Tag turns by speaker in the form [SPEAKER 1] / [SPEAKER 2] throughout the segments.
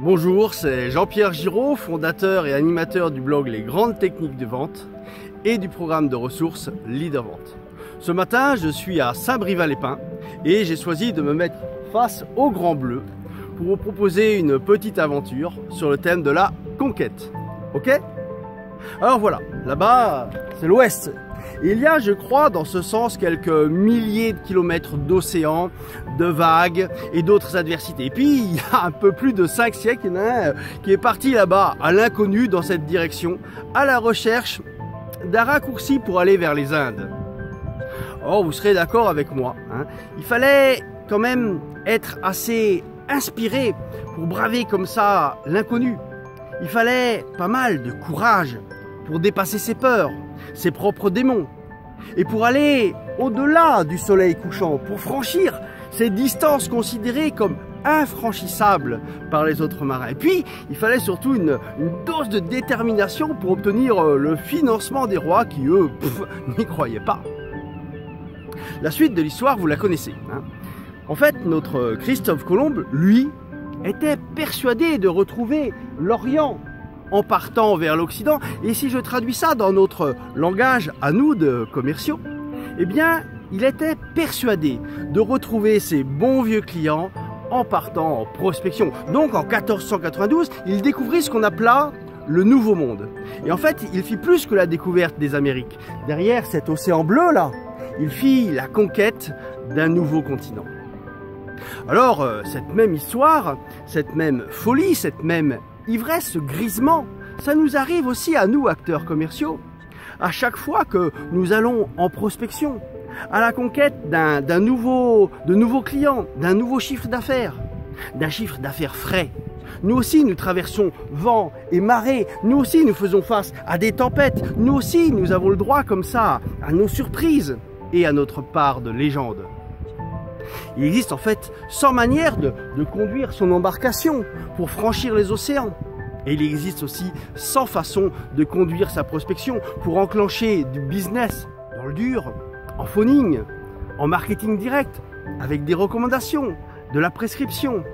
[SPEAKER 1] Bonjour, c'est Jean-Pierre Giraud, fondateur et animateur du blog Les Grandes Techniques de Vente et du programme de ressources Leader Vente. Ce matin, je suis à Saint-Brivin-les-Pins et j'ai choisi de me mettre face au Grand Bleu pour vous proposer une petite aventure sur le thème de la conquête. Ok? Alors voilà, là-bas, c'est l'ouest. Il y a, je crois, dans ce sens, quelques milliers de kilomètres d'océan, de vagues et d'autres adversités. Et puis, il y a un peu plus de 5 siècles, il y en a un qui est parti là-bas, à l'inconnu, dans cette direction, à la recherche d'un raccourci pour aller vers les Indes. Or, vous serez d'accord avec moi, hein, il fallait quand même être assez inspiré pour braver comme ça l'inconnu. Il fallait pas mal de courage pour dépasser ses peurs, ses propres démons, et pour aller au-delà du soleil couchant, pour franchir ces distances considérées comme infranchissables par les autres marins. Et puis, il fallait surtout une dose de détermination pour obtenir le financement des rois qui, eux, n'y croyaient pas. La suite de l'histoire, vous la connaissez, hein. En fait, notre Christophe Colomb, lui, était persuadé de retrouver l'Orient en partant vers l'Occident. Et si je traduis ça dans notre langage à nous de commerciaux, eh bien, il était persuadé de retrouver ses bons vieux clients en partant en prospection. Donc en 1492, il découvrit ce qu'on appela le Nouveau Monde. Et en fait, il fit plus que la découverte des Amériques. Derrière cet océan bleu là, il fit la conquête d'un nouveau continent. Alors, cette même histoire, cette même folie, cette même ivresse, ce grisement, ça nous arrive aussi à nous, acteurs commerciaux, à chaque fois que nous allons en prospection, à la conquête de nouveaux clients, d'un nouveau chiffre d'affaires, d'un chiffre d'affaires frais. Nous aussi, nous traversons vent et marée, nous aussi, nous faisons face à des tempêtes, nous aussi, nous avons le droit comme ça à nos surprises et à notre part de légende. Il existe en fait 100 manières de conduire son embarcation pour franchir les océans. Et il existe aussi 100 façons de conduire sa prospection pour enclencher du business dans le dur, en phoning, en marketing direct, avec des recommandations, de la prescription,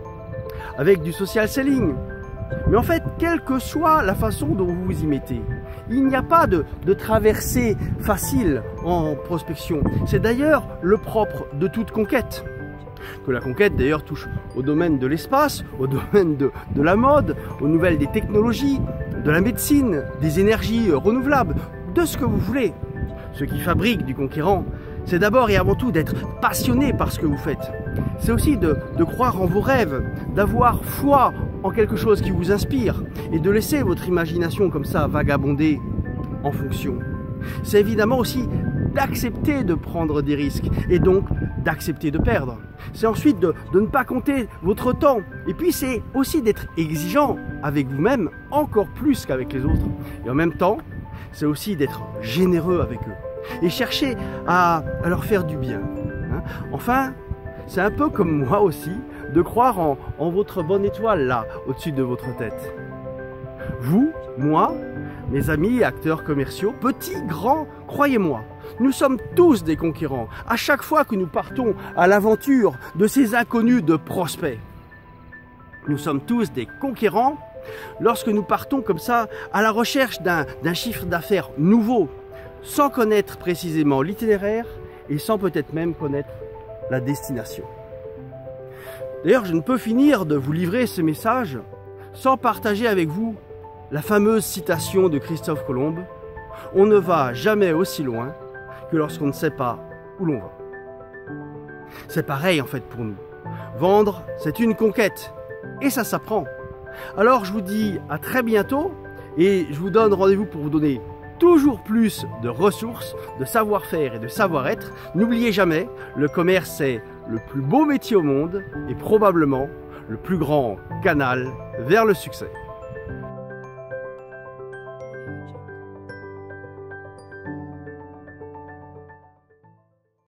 [SPEAKER 1] avec du social selling. Mais en fait, quelle que soit la façon dont vous vous y mettez, il n'y a pas de traversée facile en prospection. C'est d'ailleurs le propre de toute conquête. Que la conquête d'ailleurs touche au domaine de l'espace, au domaine de la mode, aux nouvelles des technologies, de la médecine, des énergies renouvelables, de ce que vous voulez. Ce qui fabrique du conquérant, c'est d'abord et avant tout d'être passionné par ce que vous faites. C'est aussi de croire en vos rêves, d'avoir foi en quelque chose qui vous inspire et de laisser votre imagination comme ça vagabonder en fonction. C'est évidemment aussi d'accepter de prendre des risques et donc d'accepter de perdre. C'est ensuite de ne pas compter votre temps. Et puis c'est aussi d'être exigeant avec vous-même encore plus qu'avec les autres. Et en même temps, c'est aussi d'être généreux avec eux et chercher à leur faire du bien. Hein. Enfin, c'est un peu comme moi aussi de croire en votre bonne étoile là, au-dessus de votre tête. Vous, moi, mes amis acteurs commerciaux, petits, grands, croyez-moi, nous sommes tous des conquérants à chaque fois que nous partons à l'aventure de ces inconnus de prospects. Nous sommes tous des conquérants lorsque nous partons comme ça à la recherche d'un chiffre d'affaires nouveau, sans connaître précisément l'itinéraire et sans peut-être même connaître la destination. D'ailleurs, je ne peux finir de vous livrer ce message sans partager avec vous la fameuse citation de Christophe Colomb « On ne va jamais aussi loin que lorsqu'on ne sait pas où l'on va ». C'est pareil en fait pour nous. Vendre, c'est une conquête et ça s'apprend. Alors je vous dis à très bientôt et je vous donne rendez-vous pour vous donner toujours plus de ressources, de savoir-faire et de savoir-être. N'oubliez jamais, le commerce c'est le plus beau métier au monde et probablement le plus grand canal vers le succès.